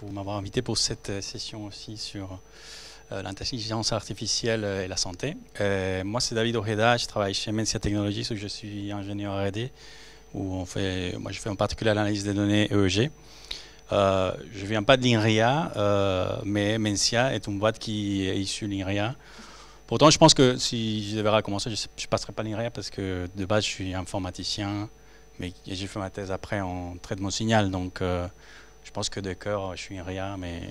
pour m'avoir invité pour cette session aussi sur l'intelligence artificielle et la santé. Moi, c'est David Ojeda, je travaille chez Mensia Technologies où je suis ingénieur R&D, où moi je fais en particulier l'analyse des données EEG. Je ne viens pas de l'INRIA, mais Mensia est une boîte qui est issue de l'INRIA. Pourtant, je pense que si je devais recommencer, je ne passerai pas l'INRIA parce que de base, je suis informaticien, mais j'ai fait ma thèse après en traitement de signal. Donc, je pense que de cœur, je suis INRIA, mais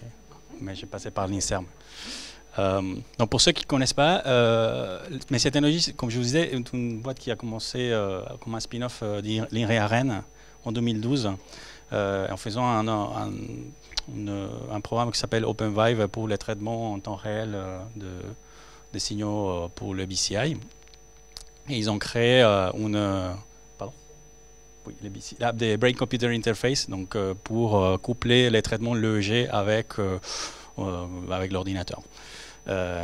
j'ai passé par l'INSERM. Donc, pour ceux qui ne connaissent pas, Mensia Technologies, comme je vous disais, est une boîte qui a commencé comme un spin-off de l'INRIA Rennes en 2012, en faisant un programme qui s'appelle OpenVive pour les traitements en temps réel des signaux pour le BCI. Et ils ont créé des Brain Computer Interface, donc pour coupler les traitements de l'EEG avec l'ordinateur.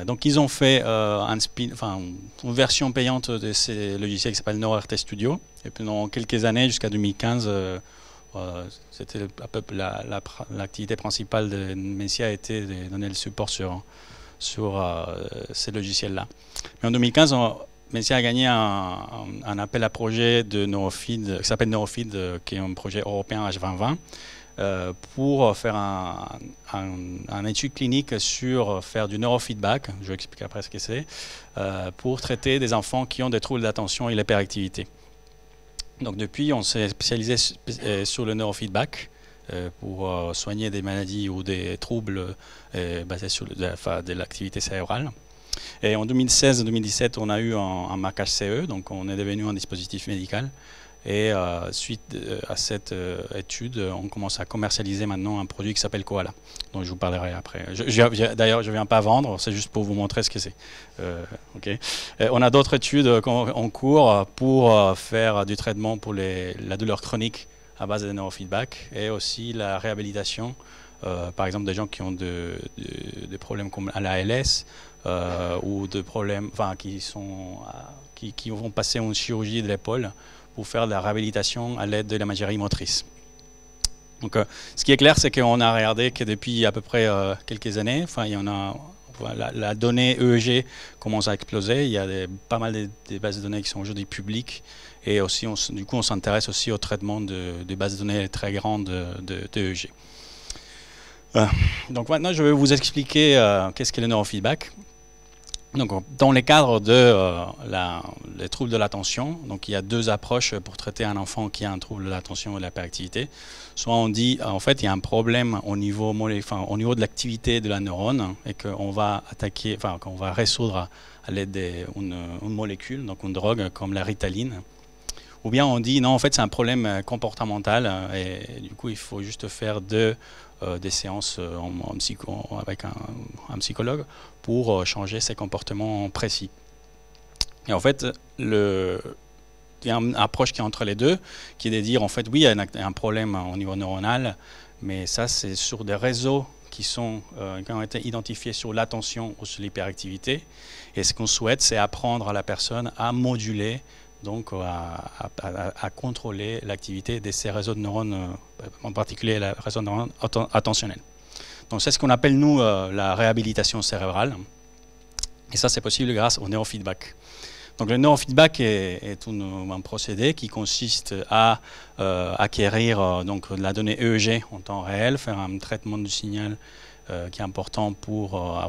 Donc ils ont fait une version payante de ces logiciels qui s'appelle NeuroRT Studio. Et pendant quelques années, jusqu'à 2015, c'était l'activité principale de Mensia était de donner le support sur ces logiciels-là. Mais en 2015, Mensia a gagné un appel à projet de Neurofeed, qui s'appelle Neurofeed, qui est un projet européen H2020, pour faire un étude clinique sur faire du neurofeedback, je vais expliquer après ce que c'est, pour traiter des enfants qui ont des troubles d'attention et l'hyperactivité. Donc depuis, on s'est spécialisé sur le neurofeedback, pour soigner des maladies ou des troubles basés sur de l'activité cérébrale. Et en 2016-2017, on a eu un marquage CE, donc on est devenu un dispositif médical. Et suite à cette étude, on commence à commercialiser maintenant un produit qui s'appelle Koala, dont je vous parlerai après. D'ailleurs, je ne viens pas vendre, c'est juste pour vous montrer ce que c'est. Okay. On a d'autres études en cours pour faire du traitement pour la douleur chronique à base de neurofeedback et aussi la réhabilitation, par exemple des gens qui ont des problèmes comme la ALS ou des problèmes, qui vont passer une chirurgie de l'épaule pour faire de la réhabilitation à l'aide de la machinerie motrice. Donc, ce qui est clair, c'est qu'on a regardé que depuis à peu près quelques années, la donnée EEG commence à exploser. Il y a pas mal de bases de données qui sont aujourd'hui publiques. Et aussi, du coup, on s'intéresse aussi au traitement de bases de données très grandes de EEG. Donc maintenant, je vais vous expliquer qu'est-ce qu'est le neurofeedback. Donc, dans les cadres des troubles de l'attention, donc il y a deux approches pour traiter un enfant qui a un trouble de l'attention et de l'hyperactivité. Soit on dit, en fait, il y a un problème au niveau de l'activité de la neurone et qu'on va qu'on va résoudre à l'aide d'une molécule, donc une drogue comme la Ritaline. Ou bien on dit, non, en fait, c'est un problème comportemental et du coup, il faut juste faire des séances avec un psychologue pour changer ses comportements précis. Et en fait, il y a une approche qui est entre les deux, qui est de dire, en fait, oui, il y a un problème au niveau neuronal, mais ça, c'est sur des réseaux qui ont été identifiés sur l'attention ou sur l'hyperactivité. Et ce qu'on souhaite, c'est apprendre à la personne à moduler, donc à contrôler l'activité de ces réseaux de neurones, en particulier le réseau de neurones attentionnels. Donc c'est ce qu'on appelle, nous, la réhabilitation cérébrale. Et ça, c'est possible grâce au neurofeedback. Donc le neurofeedback est un procédé qui consiste à acquérir donc, de la donnée EEG en temps réel, faire un traitement du signal qui est important pour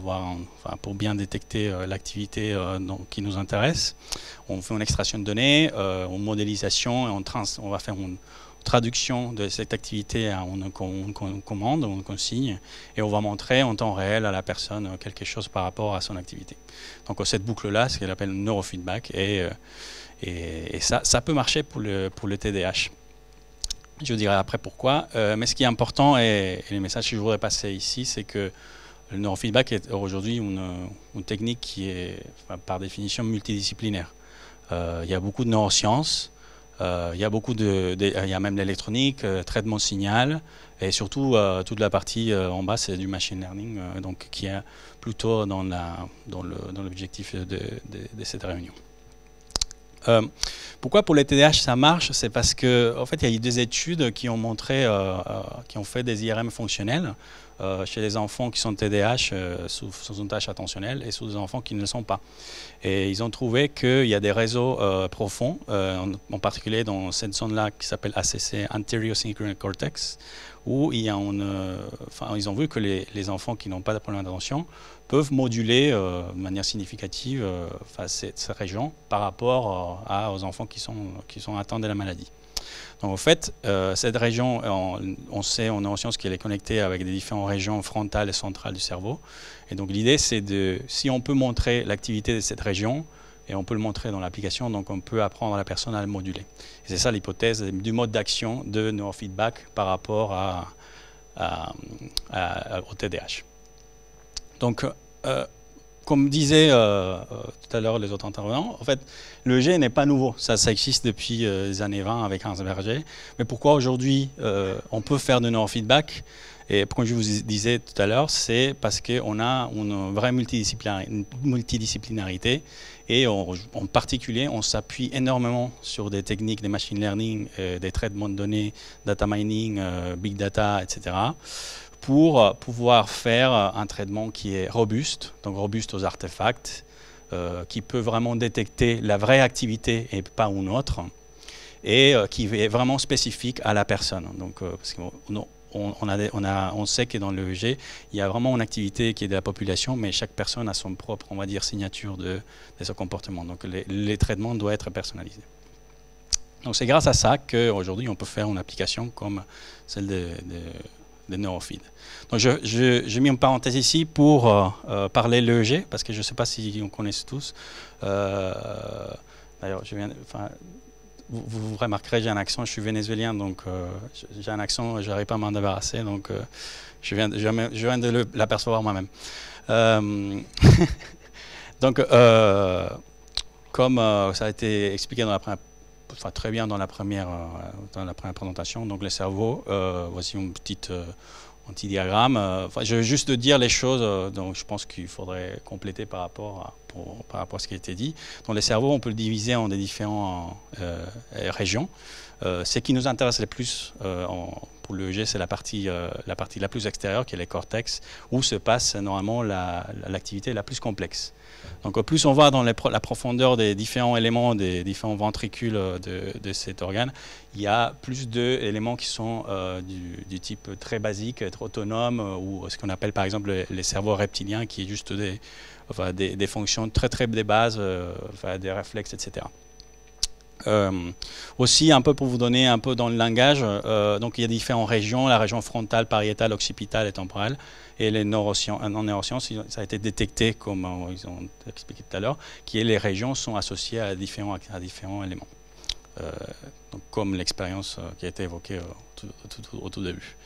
bien détecter l'activité qui nous intéresse. On fait une extraction de données, une modélisation, et on va faire une traduction de cette activité à une commande, une consigne, et on va montrer en temps réel à la personne quelque chose par rapport à son activité. Donc cette boucle-là, c'est ce qu'elle appelle neurofeedback, et ça peut marcher pour le TDAH. Je vous dirai après pourquoi, mais ce qui est important, et le message que je voudrais passer ici, c'est que le neurofeedback est aujourd'hui une technique qui est par définition multidisciplinaire. Il y a beaucoup de neurosciences, il y a même l'électronique, traitement de signal, et surtout toute la partie en bas, c'est du machine learning, donc qui est plutôt dans l'objectif de cette réunion. Pourquoi pour les TDAH ça marche? C'est parce que en fait il y a eu des études qui ont montré, qui ont fait des IRM fonctionnels chez les enfants qui sont TDAH sous une tâche attentionnelle et sous des enfants qui ne le sont pas. Et ils ont trouvé qu'il y a des réseaux profonds, en particulier dans cette zone-là qui s'appelle ACC, Anterior Synchronic Cortex, où il y a ils ont vu que les enfants qui n'ont pas de problème d'attention peuvent moduler de manière significative cette région par rapport aux enfants qui sont atteints de la maladie. Donc en fait, cette région, on sait en neurosciences qu'elle est connectée avec des différentes régions frontales et centrales du cerveau. Et donc l'idée, c'est si on peut montrer l'activité de cette région, et on peut le montrer dans l'application, donc on peut apprendre à la personne à le moduler. Et c'est ça l'hypothèse du mode d'action de neurofeedback par rapport au TDAH. Donc, comme disaient tout à l'heure les autres intervenants, en fait, l'EEG n'est pas nouveau. Ça existe depuis les années 20 avec Hans Berger. Mais pourquoi aujourd'hui on peut faire du neurofeedback? Et comme je vous disais tout à l'heure, c'est parce qu'on a une vraie multidisciplinarité et en particulier, on s'appuie énormément sur des techniques de machine learning, des traitements de données, data mining, big data, etc. pour pouvoir faire un traitement qui est robuste, donc robuste aux artefacts, qui peut vraiment détecter la vraie activité et pas une autre, et qui est vraiment spécifique à la personne. Donc, parce on sait que dans l'EEG, il y a vraiment une activité qui est de la population, mais chaque personne a son propre, on va dire, signature de son comportement. Donc les traitements doivent être personnalisés. Donc c'est grâce à ça qu'aujourd'hui, on peut faire une application comme celle de Neurofeed. Donc j'ai mis une parenthèse ici pour parler l'EEG, parce que je ne sais pas si on connaît tous. D'ailleurs, vous remarquerez, j'ai un accent, je suis vénézuélien, donc j'ai un accent, je n'arrive pas à m'en débarrasser, donc je viens de l'apercevoir moi-même. Donc, comme ça a été expliqué très bien dans la première présentation, donc le cerveau, voici un petit diagramme. Je vais juste dire les choses, donc je pense qu'il faudrait compléter par rapport à ce qui a été dit. Dans les cerveaux, on peut le diviser en des différentes régions. Ce qui nous intéresse le plus pour l'EEG, c'est la partie la plus extérieure, qui est les cortex, où se passe normalement l'activité la plus complexe. Donc plus on va dans la profondeur des différents éléments, des différents ventricules de cet organe, il y a plus d'éléments qui sont du type très basique, être autonome, ou ce qu'on appelle par exemple les cerveaux reptiliens, qui est juste des fonctions très des bases, des réflexes, etc. Aussi, un peu pour vous donner un peu dans le langage, donc il y a différentes régions, la région frontale, pariétale, occipitale et temporelle, et en neurosciences, ça a été détecté, comme ils ont expliqué tout à l'heure, que les régions sont associées à différents éléments, donc, comme l'expérience qui a été évoquée au tout début.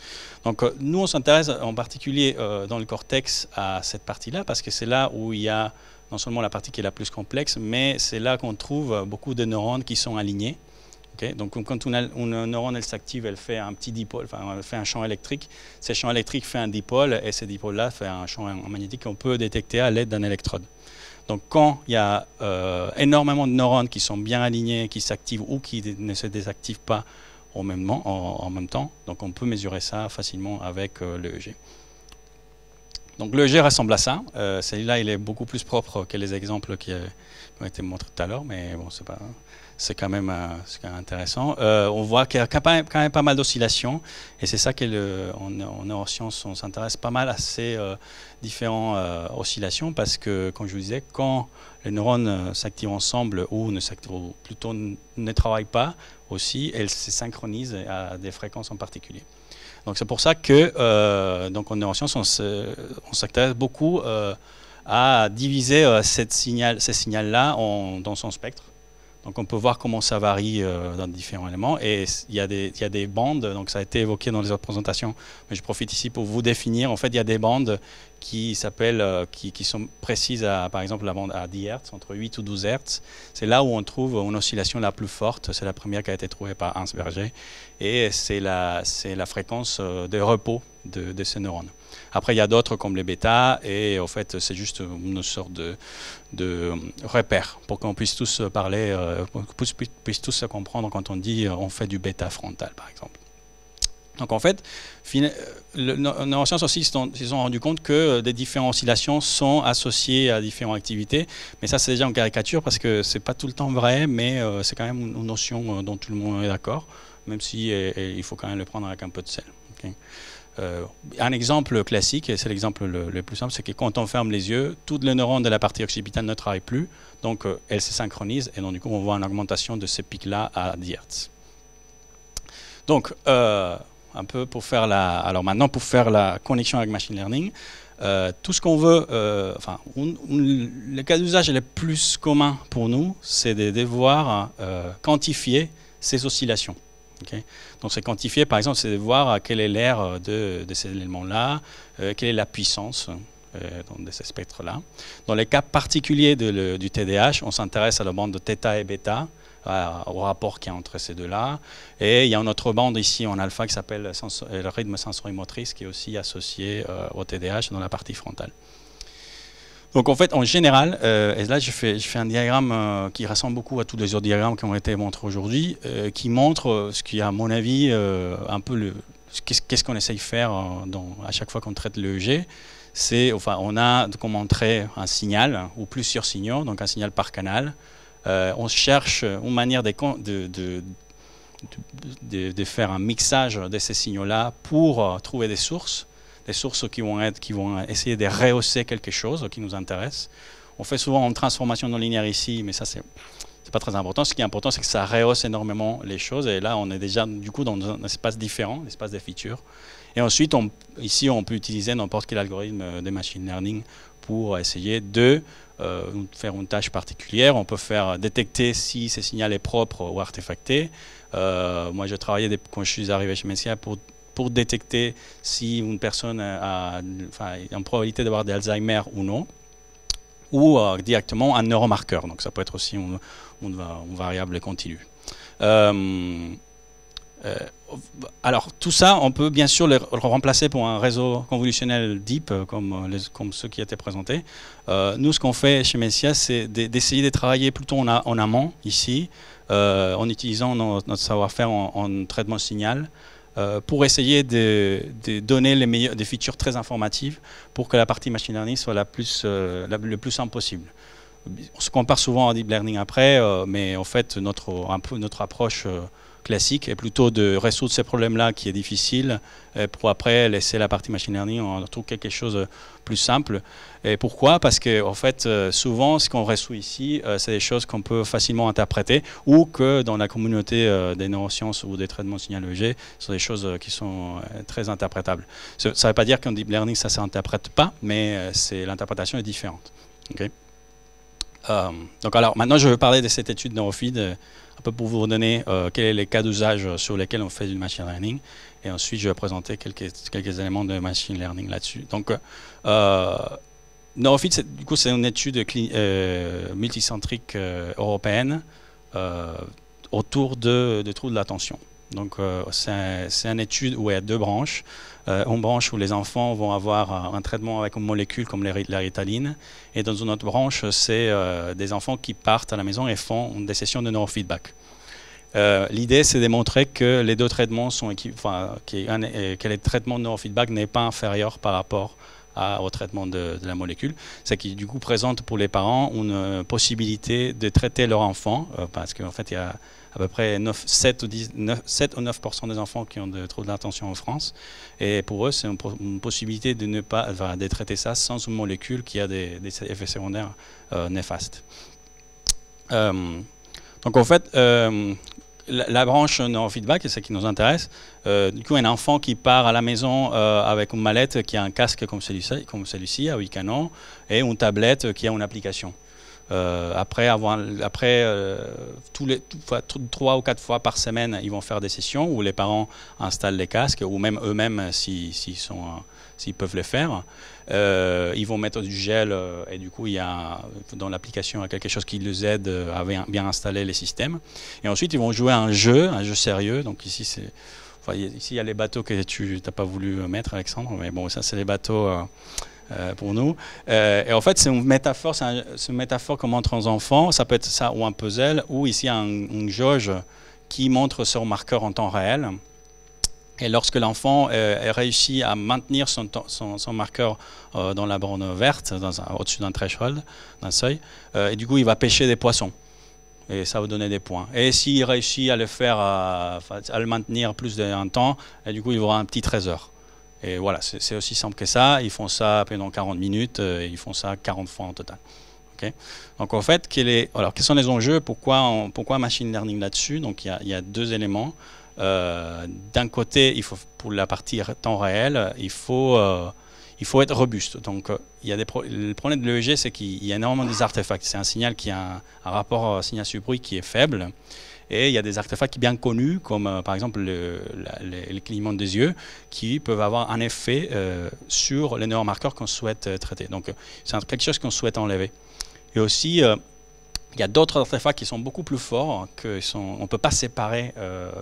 Donc nous, on s'intéresse en particulier dans le cortex à cette partie-là, parce que c'est là où il y a non seulement la partie qui est la plus complexe, mais c'est là qu'on trouve beaucoup de neurones qui sont alignés. Okay? Donc quand une neurone s'active, elle fait un petit dipôle, elle fait un champ électrique. Ces champs électriques font un dipôle, et ce dipôle-là fait un champ magnétique qu'on peut détecter à l'aide d'un électrode. Donc quand il y a énormément de neurones qui sont bien alignés, qui s'activent ou qui ne se désactivent pas en même temps, donc on peut mesurer ça facilement avec l'EEG. Donc l'EEG ressemble à ça. Celui-là, il est beaucoup plus propre que les exemples qui ont été montrés tout à l'heure, mais bon, c'est quand même intéressant. On voit qu'il y a quand même pas mal d'oscillations, et c'est ça qu'en neurosciences, on s'intéresse pas mal à ces différentes oscillations, parce que, comme je vous disais, quand les neurones s'activent ensemble ou plutôt ne travaillent pas aussi, elles se synchronisent à des fréquences en particulier. Donc c'est pour ça que donc en neurosciences, on s'intéresse beaucoup à diviser ces signaux-là dans son spectre. Donc on peut voir comment ça varie dans différents éléments, et il y a des bandes, donc ça a été évoqué dans les autres présentations, mais je profite ici pour vous définir. En fait, il y a des bandes qui sont précises par exemple, la bande à 10 Hz, entre 8 ou 12 Hz. C'est là où on trouve une oscillation la plus forte. C'est la première qui a été trouvée par Hans Berger, et c'est la fréquence de repos de ces neurones. Après, il y a d'autres comme les bêta, et en fait, c'est juste une sorte de repère pour qu'on puisse tous parler, qu'on puisse tous se comprendre quand on dit on fait du bêta frontal, par exemple. Donc en fait, les neurosciences aussi se sont rendus compte que des différentes oscillations sont associées à différentes activités, mais ça c'est déjà en caricature parce que c'est pas tout le temps vrai, mais c'est quand même une notion dont tout le monde est d'accord, même si il faut quand même le prendre avec un peu de sel. Okay. Un exemple classique, et c'est l'exemple le plus simple, c'est que quand on ferme les yeux, toutes les neurones de la partie occipitale ne travaillent plus, donc elles se synchronisent, et donc du coup on voit une augmentation de ces pics-là à 10 Hz. Donc, un peu pour faire alors maintenant pour faire la connexion avec machine learning, tout ce qu'on veut, le cas d'usage le plus commun pour nous, c'est de devoir quantifier ces oscillations. Okay. Donc c'est quantifier, par exemple, c'est de voir quel est l'air de ces éléments-là, quelle est la puissance de ces spectres-là. Dans les cas particuliers du TDAH, on s'intéresse à la bande de θ et β, au rapport qu'il y a entre ces deux-là. Et il y a une autre bande ici en alpha qui s'appelle le rythme sensorimotrice, qui est aussi associé au TDAH dans la partie frontale. Donc en fait, en général, et là je fais un diagramme qui ressemble beaucoup à tous les autres diagrammes qui ont été montrés aujourd'hui, qui montre ce qui est à mon avis un peu qu'est-ce qu'on essaye de faire à chaque fois qu'on traite l'EEG. C'est, enfin, on a comme montrer un signal ou plusieurs signaux, donc un signal par canal. On cherche une manière de faire un mixage de ces signaux-là pour trouver des sources qui vont essayer de rehausser quelque chose qui nous intéresse. On fait souvent une transformation non linéaire ici, mais ça, c'est pas très important. Ce qui est important, c'est que ça rehausse énormément les choses. Et là, on est déjà du coup dans un espace différent, l'espace des features. Et ensuite, ici, on peut utiliser n'importe quel algorithme de machine learning pour essayer de faire une tâche particulière. On peut faire détecter si ce signal est propre ou artefacté. Moi, j'ai travaillé quand je suis arrivé chez Messia pour détecter si une personne a une probabilité d'avoir des Alzheimer ou non, ou directement un neuromarqueur. Donc ça peut être aussi une variable continue. Alors tout ça, on peut bien sûr le remplacer pour un réseau convolutionnel deep, comme ceux qui étaient présentés. Nous, ce qu'on fait chez Messia, c'est d'essayer de travailler plutôt en amont, ici, en utilisant notre savoir-faire en traitement de signal, pour essayer de donner des features très informatives pour que la partie machine learning soit le plus simple possible. On se compare souvent à deep learning après, mais en fait notre approche classique est plutôt de résoudre ces problèmes-là qui est difficile pour après laisser la partie machine learning, on trouve quelque chose de plus simple. Et pourquoi? Parce que en fait, souvent, ce qu'on résout ici, c'est des choses qu'on peut facilement interpréter ou que dans la communauté des neurosciences ou des traitements de signal EEG, ce sont des choses qui sont très interprétables. Ça ne veut pas dire qu'en deep learning, ça ne s'interprète pas, mais l'interprétation est différente. Okay. Donc alors, maintenant, je vais parler de cette étude neurofeed, un peu pour vous donner quels sont les cas d'usage sur lesquels on fait du machine learning. Et ensuite, je vais présenter quelques éléments de machine learning là-dessus. Donc, neurofeed, du coup, c'est une étude multicentrique européenne autour de troubles de l'attention. Donc, c'est une étude où il y a deux branches. Une branche où les enfants vont avoir un traitement avec une molécule comme la Ritaline. Et dans une autre branche, c'est des enfants qui partent à la maison et font des sessions de neurofeedback. L'idée, c'est de montrer que les deux traitements sont que le traitement de neurofeedback n'est pas inférieur par rapport au traitement de la molécule. C'est qui, du coup, présente pour les parents une possibilité de traiter leur enfant, parce qu'en fait, il y a à peu près 7 ou 9% des enfants qui ont des troubles d'attention en France. Et pour eux, c'est une possibilité de ne pas de traiter ça sans une molécule qui a des effets secondaires néfastes. Donc en fait, la branche neurofeedback, c'est ce qui nous intéresse. Du coup, un enfant qui part à la maison avec une mallette qui a un casque comme celui-ci, à 8 canons, et une tablette qui a une application. Après 3 ou 4 fois par semaine, ils vont faire des sessions où les parents installent les casques, ou même eux-mêmes s'ils peuvent le faire. Ils vont mettre du gel et du coup, dans l'application, il y a quelque chose qui les aide à bien installer les systèmes. Et ensuite, ils vont jouer à un jeu sérieux. Donc ici, Enfin, ici, il y a les bateaux que tu n'as pas voulu mettre, Alexandre, mais bon, ça, c'est les bateaux pour nous. Et en fait, c'est une métaphore qu'on montre aux enfants. Ça peut être ça ou un puzzle, ou ici, une jauge qui montre son marqueur en temps réel. Et lorsque l'enfant réussit à maintenir son marqueur dans la borne verte, au-dessus d'un threshold, d'un seuil, et du coup, il va pêcher des poissons. Et ça va donner des points. Et s'il réussit à le faire, à le maintenir plus d'un temps, et du coup, il aura un petit trésor. Et voilà, c'est aussi simple que ça. Ils font ça pendant 40 minutes, et ils font ça 40 fois en total. Okay. Donc en fait, quels sont les enjeux? Pourquoi machine learning là-dessus? Donc il y a deux éléments. D'un côté, pour la partie temps réel, il faut être robuste. Donc, le problème de l'EEG, c'est qu'il y a énormément des artefacts. C'est un signal qui a un rapport signal sur bruit qui est faible. Et il y a des artefacts bien connus, comme par exemple les clignements des yeux, qui peuvent avoir un effet sur les neuromarqueurs qu'on souhaite traiter. Donc, c'est quelque chose qu'on souhaite enlever. Et aussi, il y a d'autres artefacts qui sont beaucoup plus forts, on ne peut pas séparer,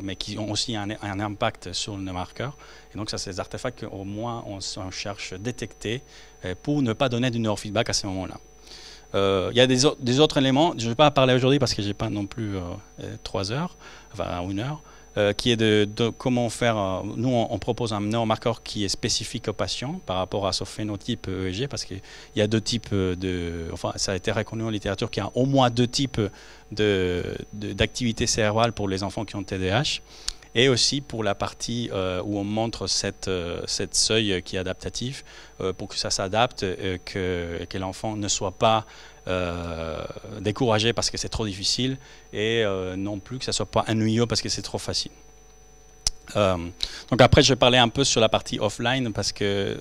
mais qui ont aussi un impact sur le marqueur. Et donc, ça, c'est des artefacts qu'au moins on cherche à détecter pour ne pas donner du neurofeedback à ce moment-là. Il y a des autres éléments, je ne vais pas en parler aujourd'hui parce que je n'ai pas non plus 3 heures, enfin 1 heure, qui est de comment faire. Nous, on propose un neuromarqueur qui est spécifique au patient par rapport à son phénotype EEG, parce qu'il y a 2 types enfin, ça a été reconnu en littérature qu'il y a au moins 2 types d'activité cérébrale pour les enfants qui ont TDAH, et aussi pour la partie où on montre cette seuil qui est adaptatif, pour que ça s'adapte, que l'enfant ne soit pas découragé parce que c'est trop difficile, et non plus que ça ne soit pas ennuyeux parce que c'est trop facile. Donc après, je vais parler un peu sur la partie offline, parce que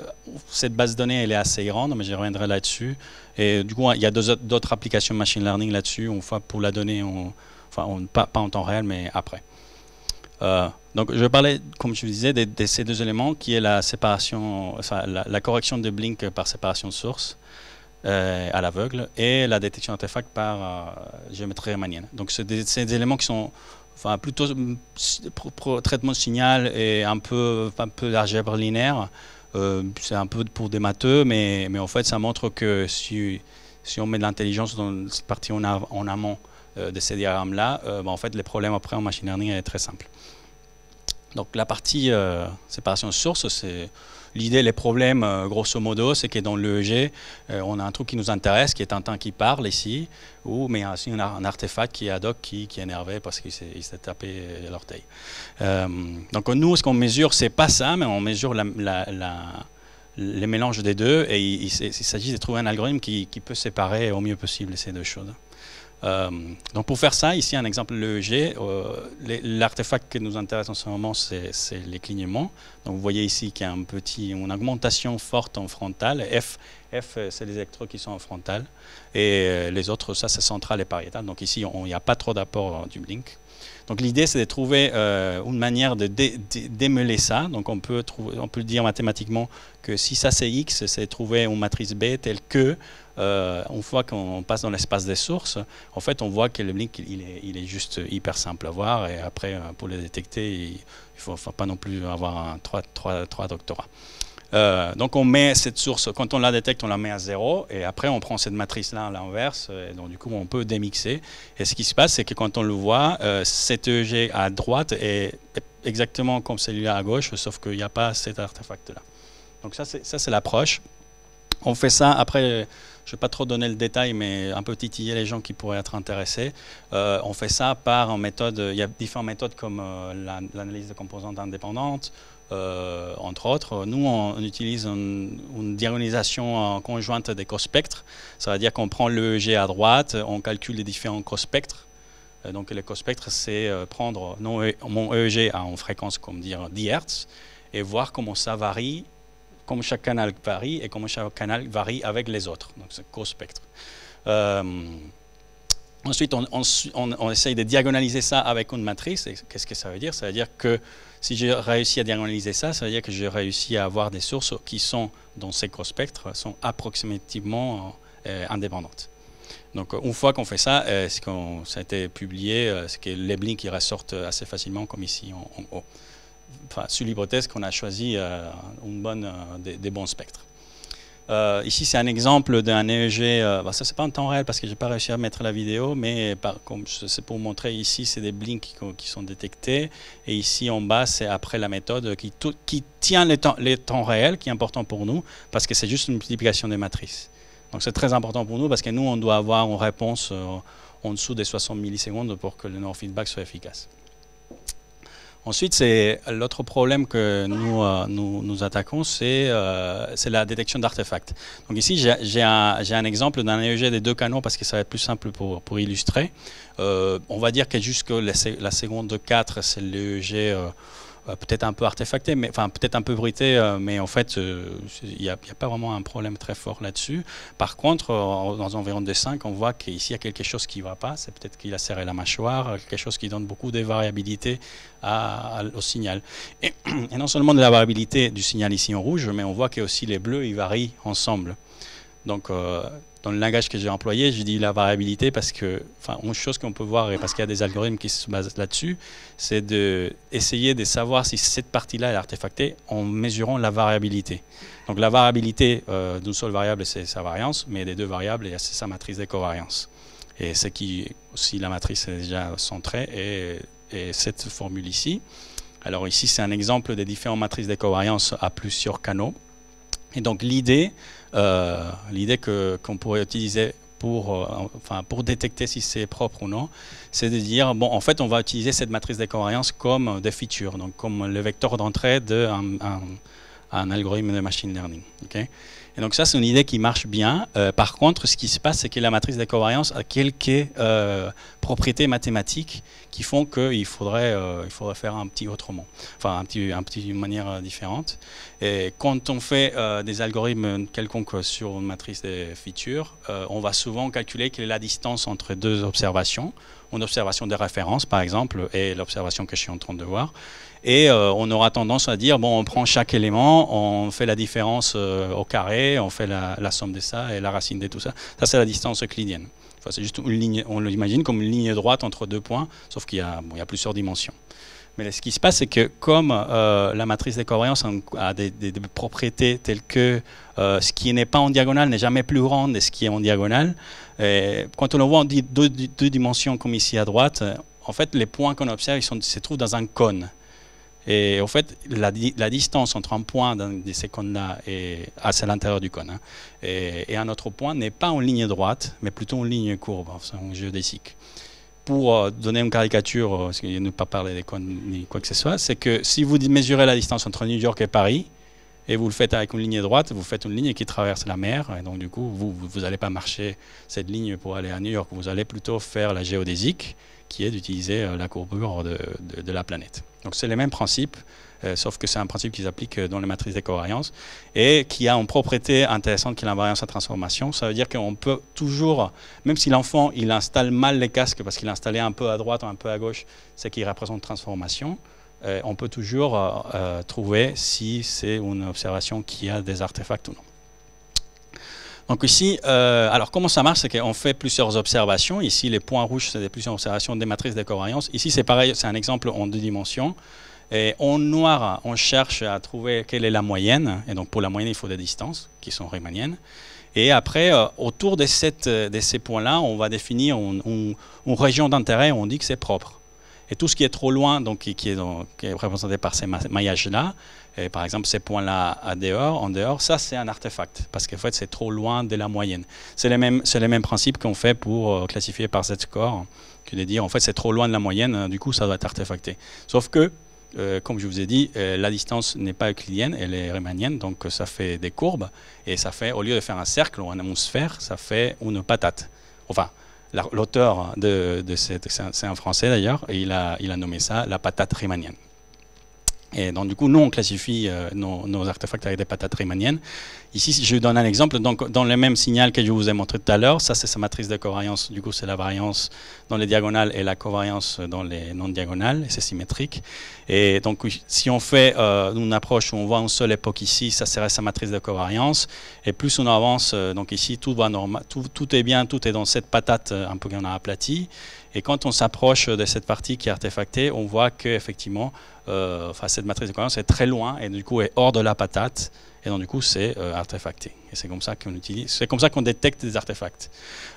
cette base de données, elle est assez grande, mais je reviendrai là-dessus. Et du coup, il y a d'autres applications machine learning là-dessus, enfin pour la donnée, pas en temps réel, mais après. Donc je vais parler, comme je vous disais, de ces 2 éléments, qui est la séparation, enfin, la correction de blink par séparation de source à l'aveugle, et la détection d'artefacts par géométrie riemannienne. Donc c'est des éléments qui sont plutôt traitement de signal et un peu d'algèbre linéaire. C'est un peu pour des matheux, mais en fait ça montre que si on met de l'intelligence dans cette partie en amont de ces diagrammes-là, en fait les problèmes après en machine learning est très simple. Donc la partie séparation de source, c'est l'idée, les problèmes, grosso modo, c'est que dans l'EEG, on a un truc qui nous intéresse, qui est un temps qui parle ici, mais aussi on a un artefact qui est ad hoc, qui est énervé parce qu'il s'est tapé l'orteil. Donc nous, ce qu'on mesure, c'est pas ça, mais on mesure les mélanges des deux, et il s'agit de trouver un algorithme qui peut séparer au mieux possible ces 2 choses. Donc pour faire ça, ici un exemple l'EEG, l'artefact qui nous intéresse en ce moment, c'est les clignements. Donc vous voyez ici qu'il y a une augmentation forte en frontal. F c'est les électrodes qui sont en frontal, et les autres, ça c'est central et pariétal. Donc ici il n'y a pas trop d'apport du blink. Donc l'idée, c'est de trouver une manière de démêler ça. Donc on peut dire mathématiquement que si ça c'est X, c'est trouver une matrice B telle que, une fois qu'on passe dans l'espace des sources, en fait on voit que le blink il est juste hyper simple à voir, et après pour le détecter, il ne faut pas non plus avoir 3 doctorats. Donc on met cette source, quand on la détecte, on la met à 0, et après on prend cette matrice-là à l'inverse, et donc du coup on peut démixer. Et ce qui se passe, c'est que quand on le voit, cet EEG à droite est exactement comme celui-là à gauche, sauf qu'il n'y a pas cet artefact-là. Donc ça c'est l'approche. On fait ça, après, je ne vais pas trop donner le détail, mais un peu titiller les gens qui pourraient être intéressés. On fait ça par une méthode, il y a différentes méthodes comme l'analyse de composantes indépendantes, entre autres. Nous, on utilise une diagonalisation conjointe des cospectres. Ça veut dire qu'on prend l'EEG à droite, on calcule les différents cospectres. Donc les cospectres, c'est prendre mon EEG en fréquence, comme dire 10 Hz, et voir comment ça varie, comment chaque canal varie, et comment chaque canal varie avec les autres. Donc c'est cospectre. Ensuite, on essaye de diagonaliser ça avec une matrice. Qu'est-ce que ça veut dire? Ça veut dire que si j'ai réussi à diagonaliser ça, ça veut dire que j'ai réussi à avoir des sources qui sont, dans ces cospectres, sont approximativement indépendantes. Donc une fois qu'on fait ça, ça a été publié, c'est que les blinks ils ressortent assez facilement, comme ici en haut. sur l'hypothèse qu'on a choisi des bons spectres. Ici, c'est un exemple d'un EEG. Ça, c'est pas en temps réel parce que j'ai pas réussi à mettre la vidéo, mais c'est pour vous montrer. Ici, c'est des blinks qui sont détectés, et ici en bas, c'est après la méthode qui tient les temps réels, qui est important pour nous parce que c'est juste une multiplication des matrices. Donc, c'est très important pour nous parce que nous, on doit avoir une réponse en dessous des 60 millisecondes pour que le neurofeedback soit efficace. Ensuite, c'est l'autre problème que nous attaquons, c'est la détection d'artefacts. Donc ici, j'ai un exemple d'un EEG des 2 canaux parce que ça va être plus simple pour illustrer. On va dire que jusque la seconde 4, c'est l'EEG peut-être un peu artefacté, mais enfin peut-être un peu bruité, mais en fait, il n'y a pas vraiment un problème très fort là-dessus. Par contre, dans environ des 5, on voit qu'ici, il y a quelque chose qui ne va pas. C'est peut-être qu'il a serré la mâchoire, quelque chose qui donne beaucoup de variabilité au signal. Et non seulement de la variabilité du signal ici en rouge, mais on voit que aussi les bleus, ils varient ensemble. Donc, dans le langage que j'ai employé, je dis la variabilité parce que, une chose qu'on peut voir, et parce qu'il y a des algorithmes qui se basent là-dessus, c'est d'essayer de savoir si cette partie-là est artefactée en mesurant la variabilité. Donc la variabilité d'une seule variable, c'est sa variance, mais des 2 variables, c'est sa matrice de covariance. Et c'est qui aussi la matrice est déjà centrée, et cette formule ici. Alors ici, c'est un exemple des différentes matrices de covariance à plusieurs canaux. Et donc l'idée qu'on pourrait utiliser pour détecter si c'est propre ou non, c'est de dire, bon, en fait, on va utiliser cette matrice de covariance comme des features, donc comme le vecteur d'entrée d'un algorithme de machine learning. Okay? Et donc ça, c'est une idée qui marche bien. Par contre, ce qui se passe, c'est que la matrice de covariance a quelques propriétés mathématiques qui font qu'il faudrait faire un petit autrement, enfin un petit manière différente. Et quand on fait des algorithmes quelconques sur une matrice de features, on va souvent calculer quelle est la distance entre 2 observations, une observation de référence par exemple, et l'observation que je suis en train de voir. Et on aura tendance à dire, bon, on prend chaque élément, on fait la différence au carré, on fait la somme de ça et la racine de tout ça. Ça, c'est la distance euclidienne. Enfin, c'est juste une ligne, on l'imagine comme une ligne droite entre 2 points, sauf qu'il y a plusieurs dimensions. Mais ce qui se passe, c'est que comme la matrice de covariance a des propriétés telles que ce qui n'est pas en diagonale n'est jamais plus grand de ce qui est en diagonale, quand on le voit en 2 dimensions comme ici à droite, en fait, les points qu'on observe se trouvent dans un cône. Et en fait, la distance entre un point de ces cônes-là, c'est à l'intérieur du cône, hein, et un autre point n'est pas en ligne droite, mais plutôt en ligne courbe, c'est un géodésique. Pour donner une caricature, parce qu'il ne pas parler des cônes ni quoi que ce soit, c'est que si vous mesurez la distance entre New York et Paris, et vous le faites avec une ligne droite, vous faites une ligne qui traverse la mer, et donc du coup, vous n'allez pas marcher cette ligne pour aller à New York, vous allez plutôt faire la géodésique, qui est d'utiliser la courbure de la planète. Donc c'est les mêmes principes, sauf que c'est un principe qui s'applique dans les matrices de covariance et qui a une propriété intéressante qui est l'invariance à transformation. Ça veut dire qu'on peut toujours, même si l'enfant il installe mal les casques parce qu'il a installé un peu à droite ou un peu à gauche, ce qui représente transformation, on peut toujours trouver si c'est une observation qui a des artefacts ou non. Donc ici, alors comment ça marche, c'est qu'on fait plusieurs observations. Ici, les points rouges, c'est plusieurs observations des matrices de covariance. Ici, c'est pareil, c'est un exemple en 2 dimensions. Et en noir, on cherche à trouver quelle est la moyenne. Et donc pour la moyenne, il faut des distances qui sont riemanniennes. Et après, autour de ces points-là, on va définir une région d'intérêt où on dit que c'est propre. Et tout ce qui est trop loin, donc qui est représenté par ces maillages-là, par exemple ces points-là en dehors, ça c'est un artefact, parce qu'en fait c'est trop loin de la moyenne. C'est les mêmes principes qu'on fait pour classifier par z-score, que de dire en fait c'est trop loin de la moyenne, du coup ça doit être artefacté. Sauf que, comme je vous ai dit, la distance n'est pas euclidienne, elle est riemannienne, donc ça fait des courbes, et ça fait, au lieu de faire un cercle ou une sphère, ça fait une patate. Enfin, l'auteur c'est un Français d'ailleurs, et il a nommé ça la patate riemannienne. Et donc du coup, nous on classifie nos artefacts avec des patates riemanniennes. Ici, je donne un exemple. Donc, dans le même signal que je vous ai montré tout à l'heure, ça c'est sa matrice de covariance. Du coup, c'est la variance dans les diagonales et la covariance dans les non-diagonales. C'est symétrique. Et donc, si on fait une approche où on voit une seule époque ici, ça serait sa matrice de covariance. Et plus on avance, donc ici, tout va normal, tout est bien, tout est dans cette patate un peu qu'on a aplatie. Et quand on s'approche de cette partie qui est artefactée, on voit qu'effectivement, enfin cette matrice de cohérence est très loin et du coup est hors de la patate et donc du coup c'est artefacté. Et c'est comme ça qu'on utilise, c'est comme ça qu'on détecte des artefacts.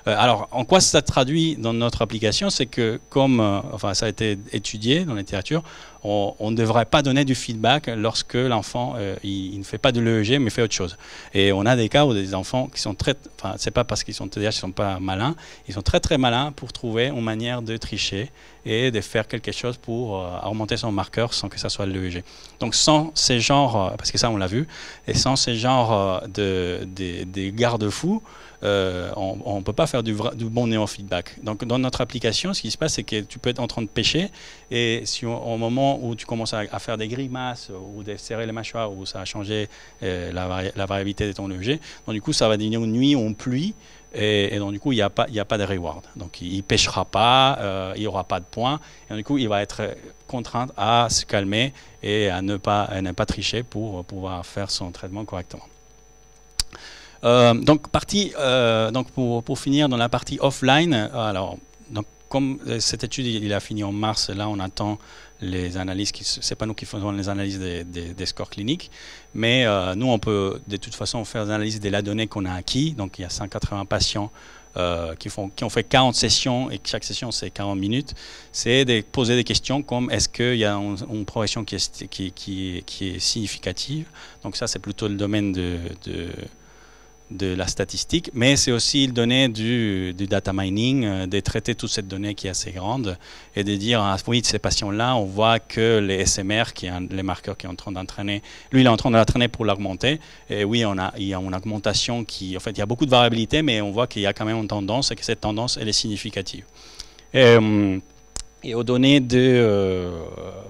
Alors en quoi ça traduit dans notre application, c'est que comme enfin ça a été étudié dans la littérature, on ne devrait pas donner du feedback lorsque l'enfant il ne fait pas de l'EEG mais fait autre chose. Et on a des cas où des enfants qui sont très, enfin c'est pas parce qu'ils sont TDAH, ils sont pas malins, ils sont très très malins pour trouver une manière de tricher et de faire quelque chose pour augmenter son marqueur sans que ça soit l'EEG. Donc sans ces genres, parce que ça on l'a vu, et sans ces genres des garde-fous, on ne peut pas faire du bon neurofeedback. Donc dans notre application, ce qui se passe, c'est que tu peux être en train de pêcher, et si au moment où tu commences à faire des grimaces ou de serrer les mâchoires, où ça a changé la variabilité de ton EEG, donc du coup ça va devenir une nuit ou une pluie, et donc du coup il n'y a pas de reward. Donc il ne pêchera pas, il n'y aura pas de points, et donc, du coup il va être contraint à se calmer et à ne pas tricher pour pouvoir faire son traitement correctement. Donc pour finir dans la partie offline, alors donc comme cette étude il a fini en mars, là on attend les analyses, c'est pas nous qui faisons les analyses des scores cliniques, mais nous on peut de toute façon faire des analyses de la donnée qu'on a acquis. Donc il y a 180 patients qui ont fait 40 sessions et chaque session c'est 40 minutes. C'est de poser des questions comme est-ce qu'il y a une progression qui est significative. Donc ça c'est plutôt le domaine de la statistique, mais c'est aussi le donner du data mining, de traiter toute cette donnée qui est assez grande et de dire, ah, oui, ces patients-là, on voit que les SMR, qui est les marqueurs qui est en train d'entraîner, lui, il est en train de l'entraîner pour l'augmenter. Et oui, il y a une augmentation qui, en fait, il y a beaucoup de variabilité, mais on voit qu'il y a quand même une tendance et que cette tendance, elle est significative. Et aux données de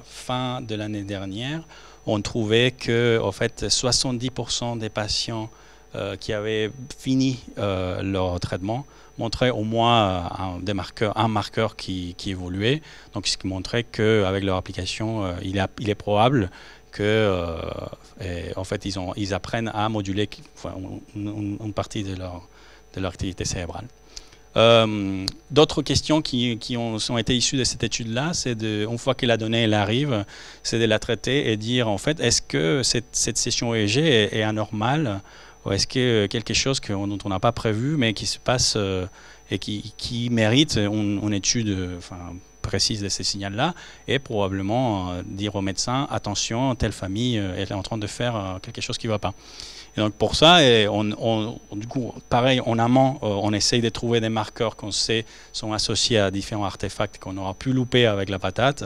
fin de l'année dernière, on trouvait que, en fait, 70% des patients qui avaient fini leur traitement montraient au moins un marqueur qui évoluait. Donc, ce qui montrait qu'avec leur application, il est probable que, en fait, ils apprennent à moduler une partie de leur activité cérébrale. D'autres questions qui ont été issues de cette étude-là, c'est une fois que la donnée elle arrive, c'est de la traiter et dire en fait, est-ce que cette session EEG est anormale? Ou est-ce que quelque chose dont on n'a pas prévu, mais qui se passe et qui mérite une étude précise de ces signaux-là, et probablement dire au médecin, attention, telle famille est en train de faire quelque chose qui ne va pas. Et donc pour ça, du coup, pareil, en amont, on essaye de trouver des marqueurs qu'on sait sont associés à différents artefacts qu'on aura pu louper avec la patate,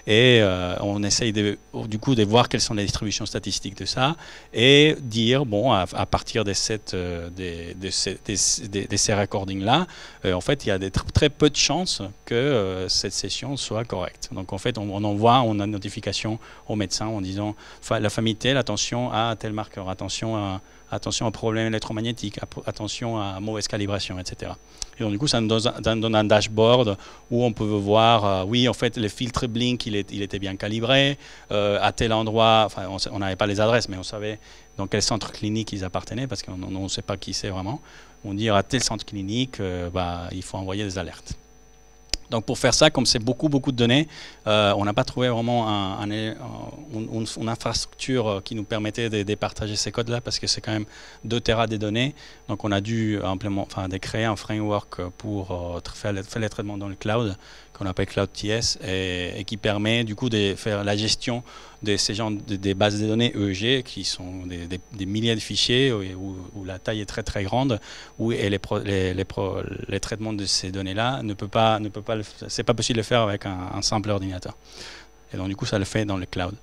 et on essaye du coup de voir quelles sont les distributions statistiques de ça, et dire, bon, à partir de ces recordings-là, en fait, il y a très peu de chances que cette session soit correcte. Donc en fait, on envoie une notification au médecin en disant, la famille telle, attention à tel marqueur, attention à problème électromagnétique, attention à mauvaise calibration, etc. Et donc du coup, ça nous donne un dashboard où on peut voir, oui, en fait, le filtre Blink, il était bien calibré, à tel endroit, enfin, on n'avait pas les adresses, mais on savait dans quel centre clinique ils appartenaient, parce qu'on ne sait pas qui c'est vraiment. On dit à tel centre clinique, il faut envoyer des alertes. Donc pour faire ça, comme c'est beaucoup de données, on n'a pas trouvé vraiment une infrastructure qui nous permettait de partager ces codes-là, parce que c'est quand même 2 Tera de données. Donc on a dû créer un framework pour faire les traitements dans le cloud, qu'on appelle CloudTS, et qui permet du coup de faire la gestion de ces genres des bases de données EEG, qui sont des milliers de fichiers où la taille est très très grande, et les traitements de ces données-là c'est pas possible de le faire avec un simple ordinateur. Et donc du coup ça le fait dans le cloud.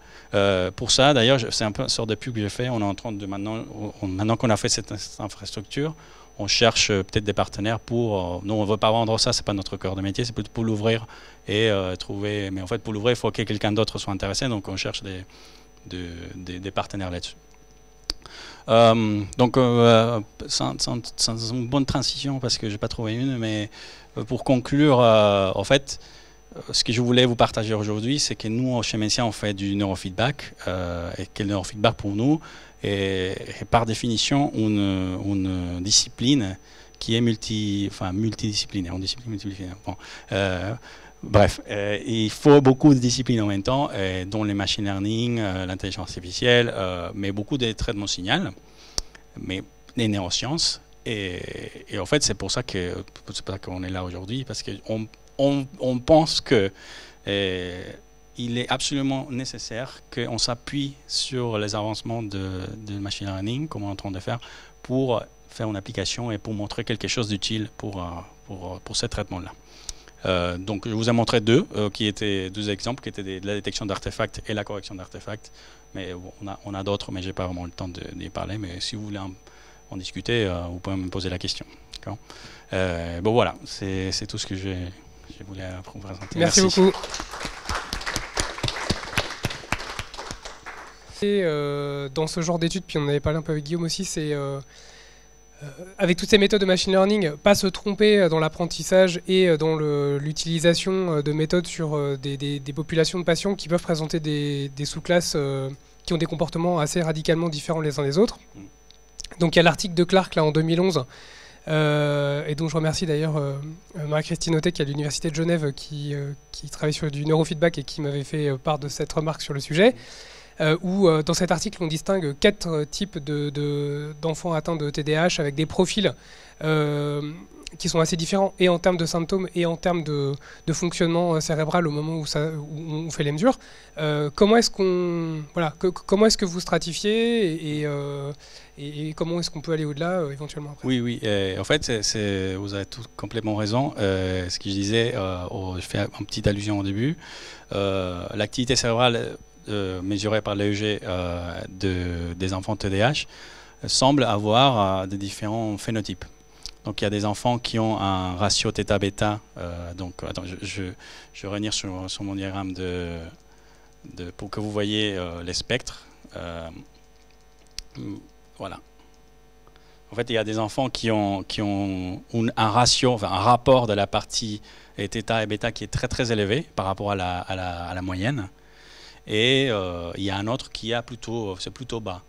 Pour ça d'ailleurs, c'est un peu une sorte de pub que j'ai fait, on est en train de maintenant qu'on a fait cette infrastructure, on cherche peut-être des partenaires pour... nous, on ne veut pas vendre ça, ce n'est pas notre cœur de métier, c'est plutôt pour l'ouvrir et trouver... Mais en fait, pour l'ouvrir, il faut que quelqu'un d'autre soit intéressé, donc on cherche des partenaires là-dessus. Donc, c'est une bonne transition parce que je n'ai pas trouvé une, mais pour conclure, en fait, ce que je voulais vous partager aujourd'hui, c'est que nous, chez Mensia, on fait du neurofeedback, et que le neurofeedback pour nous est par définition une discipline qui est multidisciplinaire. Bon, Bref, il faut beaucoup de disciplines en même temps, dont les machine learning, l'intelligence artificielle, mais beaucoup de traitements signal, mais les neurosciences. Et en fait, c'est pour ça qu'on est là aujourd'hui, parce qu'on pense que il est absolument nécessaire qu'on s'appuie sur les avancements de machine learning, comme on est en train de faire, pour faire une application et pour montrer quelque chose d'utile pour ce traitement-là. Donc je vous ai montré deux exemples qui étaient de la détection d'artefacts et la correction d'artefacts, mais bon, on a d'autres, mais j'ai pas vraiment le temps d'y parler, mais si vous voulez en discuter, vous pouvez me poser la question. Bon voilà, c'est tout ce que je voulais vous présenter. Merci beaucoup. Et dans ce genre d'études, puis on en avait parlé un peu avec Guillaume aussi, c'est avec toutes ces méthodes de machine learning, pas se tromper dans l'apprentissage et dans l'utilisation de méthodes sur des populations de patients qui peuvent présenter des sous-classes qui ont des comportements assez radicalement différents les uns des autres. Donc il y a l'article de Clark là, en 2011, et dont je remercie d'ailleurs Marie-Christine Autet qui est à l'Université de Genève qui travaille sur du neurofeedback et qui m'avait fait part de cette remarque sur le sujet. Où dans cet article on distingue 4 types d'enfants atteints de TDAH avec des profils qui sont assez différents et en termes de symptômes et en termes de fonctionnement cérébral au moment où on fait les mesures. Comment est-ce que vous stratifiez et comment est-ce qu'on peut aller au-delà éventuellement après? Oui, en fait, vous avez tout complètement raison. Ce que je disais, je fais une petite allusion au début, l'activité cérébrale mesurée par l'EEG des enfants TDAH semble avoir des différents phénotypes. Donc il y a des enfants qui ont un ratio θ-β. Donc attends, je vais revenir sur mon diagramme pour que vous voyez les spectres. Voilà. En fait, il y a des enfants qui ont un ratio, enfin un rapport de la partie θ et β qui est très très élevé par rapport à la moyenne. Et il y a un autre qui c'est plutôt bas.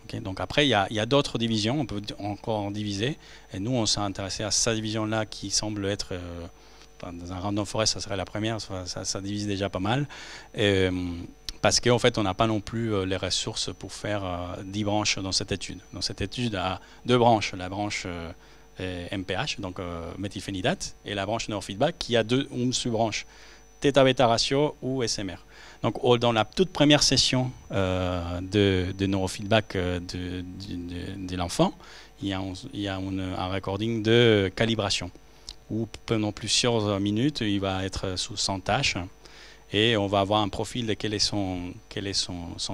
Okay, donc après, il y a d'autres divisions, on peut encore en diviser. Et nous, on s'est intéressé à cette division-là qui semble être, dans un random forest, ça serait la première, ça divise déjà pas mal. Parce qu'en fait, on n'a pas non plus les ressources pour faire 10 branches dans cette étude. Dans cette étude, il y a 2 branches, la branche MPH, donc méthylphénidate, et la branche neurofeedback, qui a une sous-branche, θ-β ratio ou SMR. Donc, dans la toute première session de neurofeedback de l'enfant, il y a un recording de calibration où pendant plusieurs minutes, il va être sous 100 tâches et on va avoir un profil de quel est son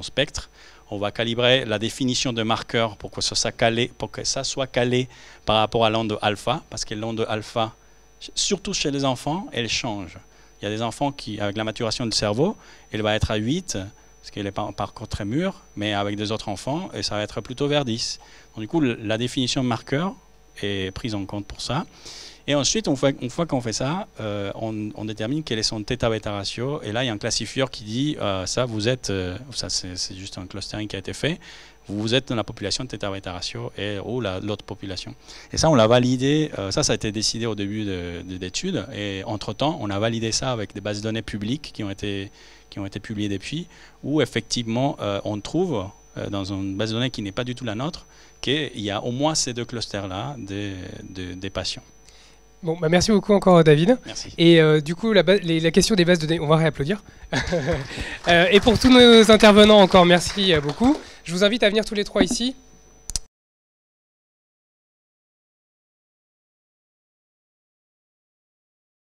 spectre. On va calibrer la définition de marqueurs pour que ça soit calé par rapport à l'onde alpha, parce que l'onde alpha, surtout chez les enfants, elle change. Il y a des enfants qui, avec la maturation du cerveau, elle va être à 8, parce qu'elle n'est pas encore très mûre, mais avec des autres enfants, et ça va être plutôt vers 10. Donc, du coup, la définition de marqueur est prise en compte pour ça. Et ensuite, une fois qu'on fait ça, on détermine quel est son θ-β ratio. Et là, il y a un classifieur qui dit, ça c'est juste un clustering qui a été fait, vous êtes dans la population de θ-β ratio ou l'autre population. Et ça, on l'a validé, ça a été décidé au début de l'étude, et entre-temps, on a validé ça avec des bases de données publiques qui ont été publiées depuis, où effectivement, on trouve, dans une base de données qui n'est pas du tout la nôtre, qu'il y a au moins ces 2 clusters-là des patients. Bon, bah merci beaucoup encore David. Merci. Et du coup, la question des bases de données, on va réapplaudir. Et pour tous nos intervenants encore, merci beaucoup. Je vous invite à venir tous les 3 ici.